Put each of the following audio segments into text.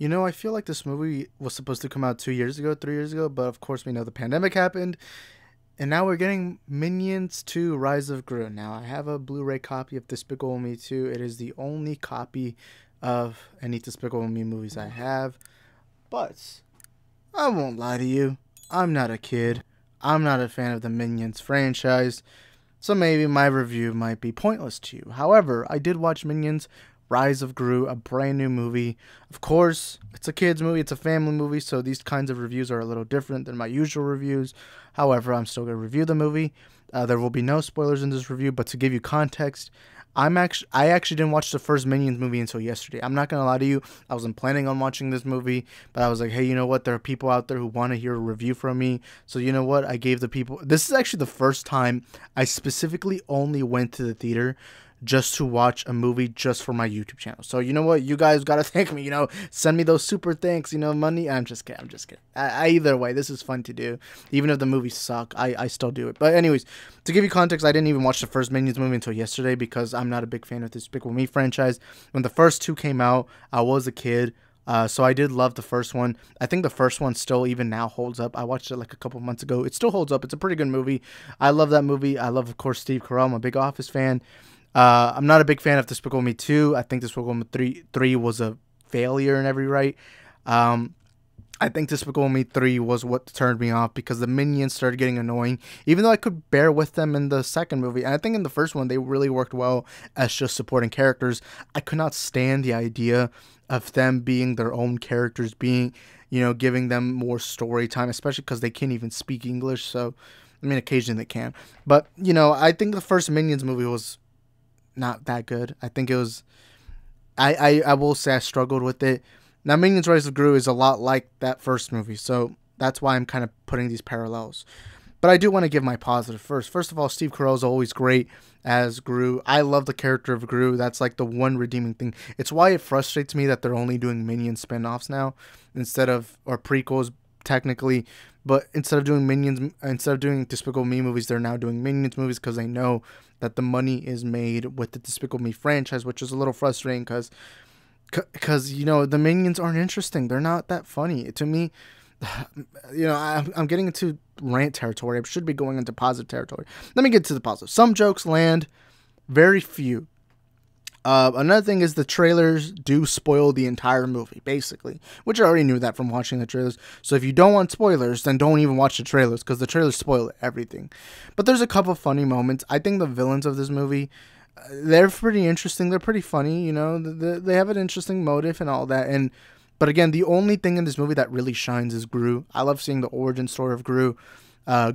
I feel like this movie was supposed to come out 2 years ago, 3 years ago, but of course we know the pandemic happened, and now we're getting Minions 2 Rise of Gru. Now, I have a Blu ray copy of Despicable Me 2. It is the only copy of any Despicable Me movies I have, but I won't lie to you. I'm not a kid. I'm not a fan of the Minions franchise, so maybe my review might be pointless to you. However, I did watch Minions Rise of Gru, a brand new movie. Of course, it's a kids movie, it's a family movie, so these kinds of reviews are a little different than my usual reviews. However, I'm still going to review the movie. There will be no spoilers in this review, but to give you context, I actually didn't watch the first Minions movie until yesterday. I'm not gonna lie to you. I wasn't planning on watching this movie, but I was like, hey, you know what? There are people out there who want to hear a review from me. So you know what? I gave the people. This is actually the first time I specifically only went to the theater just to watch a movie just for my YouTube channel. So you know what? You guys gotta thank me. Send me those super thanks. Money. I'm just kidding. I'm just kidding. Either way, this is fun to do. Even if the movies suck, I still do it. But anyways, to give you context, I didn't even watch the first Minions movie until yesterday because I'm not a big fan of the Despicable Me franchise. When the first two came out, I was a kid. So I did love the first one. I think the first one still even now holds up. I watched it like a couple months ago. It still holds up. It's a pretty good movie. I love that movie. I love, of course, Steve Carell. I'm a big Office fan. I'm not a big fan of Despicable Me 2. I think Despicable Me 3 was a failure in every right. I think Despicable Me 3 was what turned me off because the minions started getting annoying, even though I could bear with them in the second movie. And I think in the first one, they really worked well as just supporting characters. I could not stand the idea of them being their own characters, giving them more story time, especially because they can't even speak English. So, occasionally they can. But, I think the first Minions movie was not that good. I think it was, I will say I struggled with it. Now, Minions Rise of Gru is a lot like that first movie, so that's why I'm kind of putting these parallels. But I do want to give my positive first. First of all, Steve Carell is always great as Gru. I love the character of Gru. That's like the one redeeming thing. It's why it frustrates me that they're only doing Minions spin-offs now or prequels technically, but instead of doing Despicable Me movies, they're now doing Minions movies because they know that the money is made with the Despicable Me franchise, which is a little frustrating because the Minions aren't interesting. They're not that funny to me. I'm getting into rant territory. I should be going into positive territory. Let me get to the positive. Some jokes land, very few. Another thing is the trailers do spoil the entire movie, basically, which I already knew that from watching the trailers. So if you don't want spoilers, then don't even watch the trailers because the trailers spoil everything. But there's a couple funny moments. I think the villains of this movie, they're pretty interesting. They're pretty funny. They have an interesting motive and all that. But again, the only thing in this movie that really shines is Gru. I love seeing the origin story of Gru.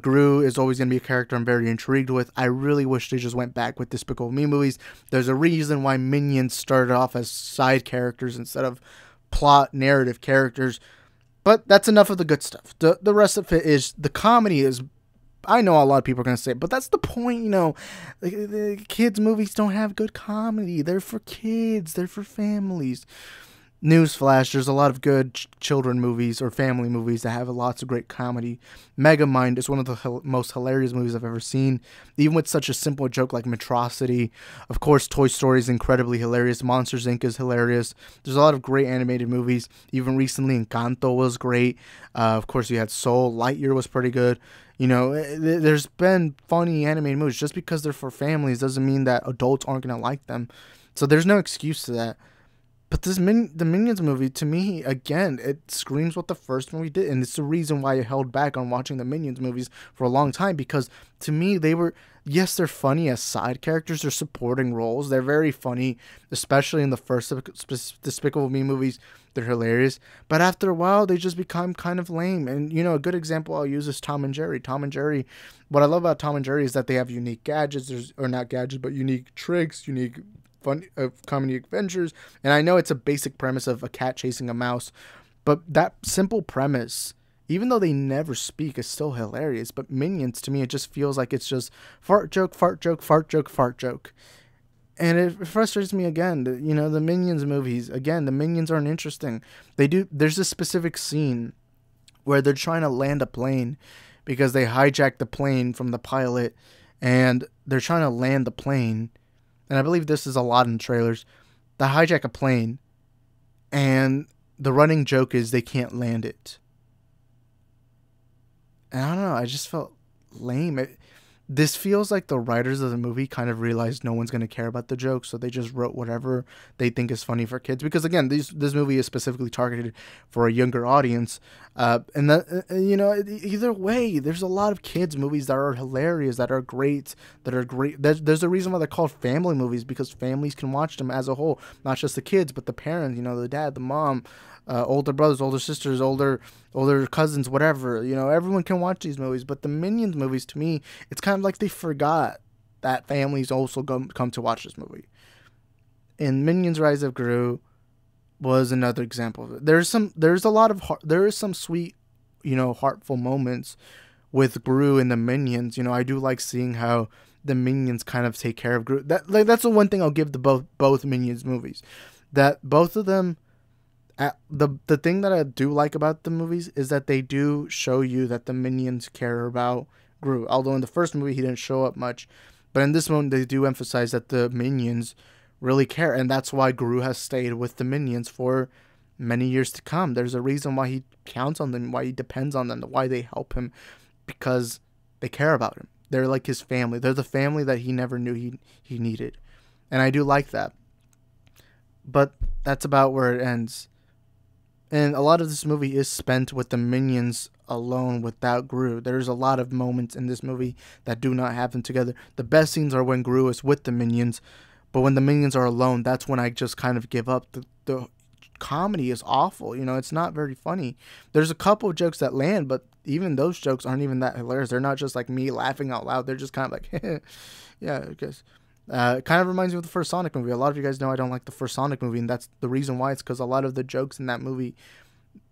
Gru is always going to be a character I'm very intrigued with. I really wish they just went back with Despicable Me movies. There's a reason why Minions started off as side characters instead of plot narrative characters. But that's enough of the good stuff. The rest of it is, the comedy is, I know a lot of people are going to say it, but that's the point, the kids' movies don't have good comedy. They're for kids. They're for families. Newsflash, there's a lot of good children movies or family movies that have lots of great comedy. Megamind is one of the most hilarious movies I've ever seen, even with such a simple joke like Metrocity. Of course, Toy Story is incredibly hilarious. Monsters, Inc. is hilarious. There's a lot of great animated movies. Even recently, Encanto was great. Of course, you had Soul. Lightyear was pretty good. There's been funny animated movies. Just because they're for families doesn't mean that adults aren't going to like them. So there's no excuse to that. But the Minions movie, to me, again, it screams what the first movie did. And it's the reason why I held back on watching the Minions movies for a long time. Because, to me, yes, they're funny as side characters. They're supporting roles. They're very funny, especially in the first Despicable Me movies. They're hilarious. But after a while, they just become kind of lame. And, a good example I'll use is Tom and Jerry. Tom and Jerry, what I love about Tom and Jerry is that they have unique gadgets. Or not gadgets, but unique tricks, unique fun comedy adventures. And I know it's a basic premise of a cat chasing a mouse, but that simple premise, even though they never speak, is still hilarious. But Minions, to me, it just feels like it's just fart joke, fart joke, fart joke, fart joke. And it frustrates me again. The Minions movies, again, the Minions aren't interesting. There's this specific scene where they're trying to land a plane because they hijacked the plane from the pilot, and they're trying to land the plane. And I believe this is a lot in trailers. They hijack a plane, and the running joke is they can't land it. And I don't know, I just felt lame. This feels like the writers of the movie kind of realized no one's going to care about the jokes, so they just wrote whatever they think is funny for kids. Because again, this movie is specifically targeted for a younger audience, and that either way, there's a lot of kids movies that are hilarious, that are great, There's a reason why they're called family movies, because families can watch them as a whole, not just the kids, but the parents, the dad, the mom, older brothers, older sisters, older cousins, whatever. Everyone can watch these movies. But the Minions movies, to me, it's kind of like they forgot that families also come to watch this movie. And Minions: Rise of Gru was another example of it. There is some sweet, heartful moments with Gru and the Minions. I do like seeing how the Minions kind of take care of Gru. That's the one thing I'll give to both Minions movies. That both of them. The thing that I do like about the movies is that they do show you that the Minions care about Gru. Although in the first movie he didn't show up much, but in this one they do emphasize that the Minions really care, and that's why Gru has stayed with the Minions for many years to come. There's a reason why he counts on them, why he depends on them, why they help him, because they care about him. They're like his family. They're the family that he never knew he needed, and I do like that. But that's about where it ends. And a lot of this movie is spent with the Minions alone without Gru. There's a lot of moments in this movie that do not happen together. The best scenes are when Gru is with the Minions, but when the Minions are alone, that's when I just kind of give up. The comedy is awful. It's not very funny. There's a couple of jokes that land, but even those jokes aren't even that hilarious. They're not just like me laughing out loud. They're just kind of like, yeah, I guess. It kind of reminds me of the first Sonic movie. A lot of you guys know I don't like the first Sonic movie, and that's the reason why. It's because a lot of the jokes in that movie,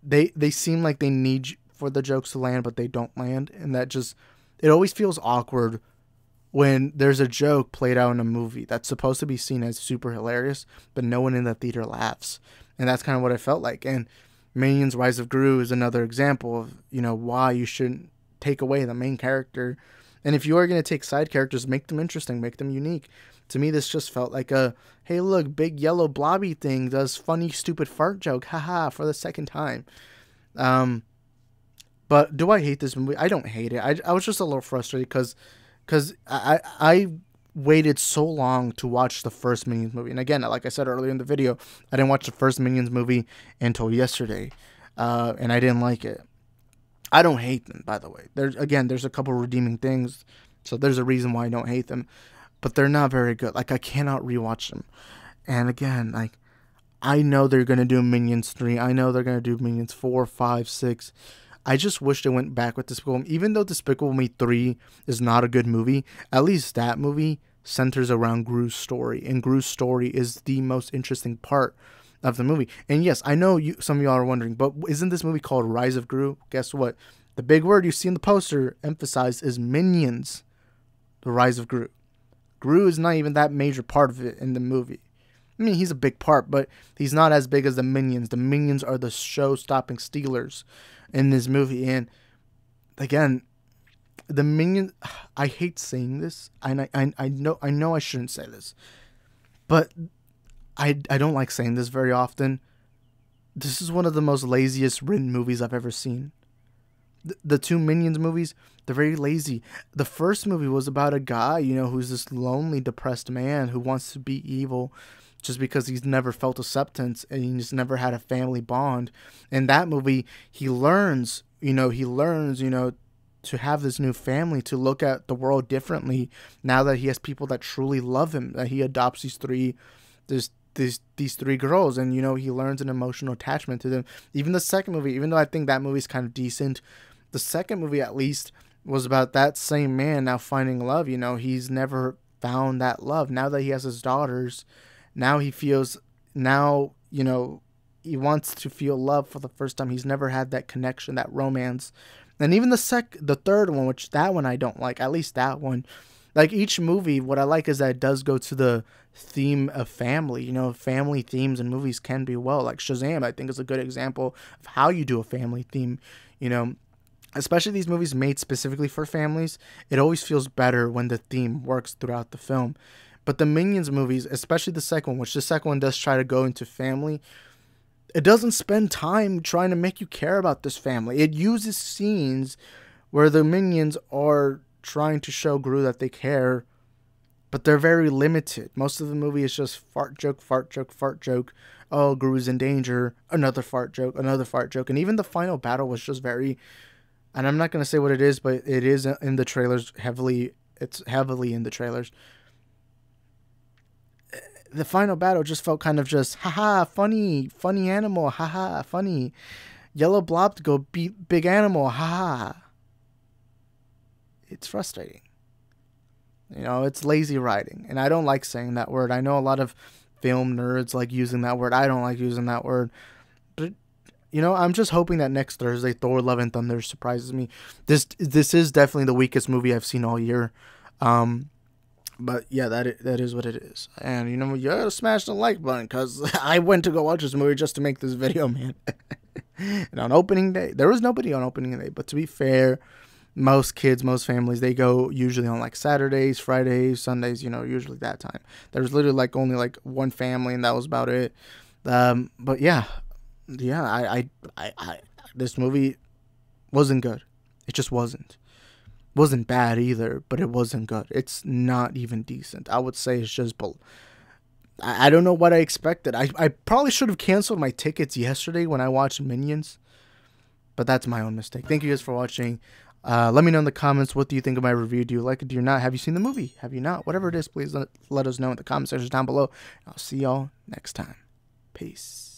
they seem like they need for the jokes to land, but they don't land, and that just, it always feels awkward when there's a joke played out in a movie that's supposed to be seen as super hilarious, but no one in the theater laughs, and that's kind of what I felt like. And Minions: Rise of Gru is another example of why you shouldn't take away the main character. And if you are going to take side characters, make them interesting, make them unique. To me, this just felt like a, hey, look, big yellow blobby thing does funny, stupid fart joke, haha, for the second time. But do I hate this movie? I don't hate it. I was just a little frustrated because I waited so long to watch the first Minions movie. And again, like I said earlier in the video, I didn't watch the first Minions movie until yesterday, and I didn't like it. I don't hate them, by the way. There's a couple redeeming things, so there's a reason why I don't hate them, but they're not very good. Like, I cannot rewatch them. And again, like, I know they're gonna do Minions 3. I know they're gonna do Minions 4, 5, 6. I just wish they went back with Despicable Me. Even though Despicable Me 3 is not a good movie, at least that movie centers around Gru's story, and Gru's story is the most interesting part of the movie. And yes, I know some of y'all are wondering, but isn't this movie called Rise of Gru? Guess what? The big word you see in the poster emphasized is Minions: The Rise of Gru. Gru is not even that major part of it in the movie. I mean, he's a big part, but he's not as big as the Minions. The Minions are the show-stopping stealers in this movie. And again, the Minions, I hate saying this, and I know I shouldn't say this, but I don't like saying this very often. This is one of the most laziest written movies I've ever seen. The two Minions movies, they're very lazy. The first movie was about a guy, who's this lonely, depressed man who wants to be evil just because he's never felt acceptance and he's never had a family bond. In that movie, he learns, to have this new family, to look at the world differently now that he has people that truly love him, that he adopts these three girls, and he learns an emotional attachment to them. Even the second movie, even though I think that movie's kind of decent, the second movie at least was about that same man now finding love. He's never found that love. Now that he has his daughters, now he feels, he wants to feel love for the first time. He's never had that connection, that romance. And even the third one, which that one I don't like, at least that one. Like, each movie, what I like is that it does go to the theme of family. Family themes in movies can be well. Like Shazam, I think, is a good example of how you do a family theme. Especially these movies made specifically for families, it always feels better when the theme works throughout the film. But the Minions movies, especially the second one, which the second one does try to go into family, it doesn't spend time trying to make you care about this family. It uses scenes where the minions are trying to show Gru that they care, but they're very limited. Most of the movie is just fart joke, fart joke, fart joke. Oh, Gru's in danger. Another fart joke, another fart joke. And even the final battle was just very, and I'm not going to say what it is, but it is in the trailers heavily. It's heavily in the trailers. The final battle just felt kind of just, haha, funny animal, haha, funny. Yellow blob to go beat big animal, haha. It's frustrating. You know, it's lazy writing. And I don't like saying that word. I know a lot of film nerds like using that word. I don't like using that word. But, you know, I'm just hoping that next Thursday, Thor Love and Thunder surprises me. This is definitely the weakest movie I've seen all year. But yeah, that is what it is. And, you know, you gotta smash the like button, because I went to go watch this movie just to make this video, man. And on opening day, there was nobody on opening day. But to be fair, most kids, most families, they go usually on like Saturdays, Fridays, Sundays, you know, usually that time. There was literally like only like one family, and that was about it. But yeah, I this movie wasn't good. It just wasn't. Wasn't bad either, but it wasn't good. It's not even decent. I would say it's just I don't know what I expected. I probably should have canceled my tickets yesterday when I watched Minions, but that's my own mistake. Thank you guys for watching. Let me know in the comments, what do you think of my review? Do you like it? Do you not? Have you seen the movie? Have you not? Whatever it is, please let us know in the comment section down below. I'll see y'all next time. Peace.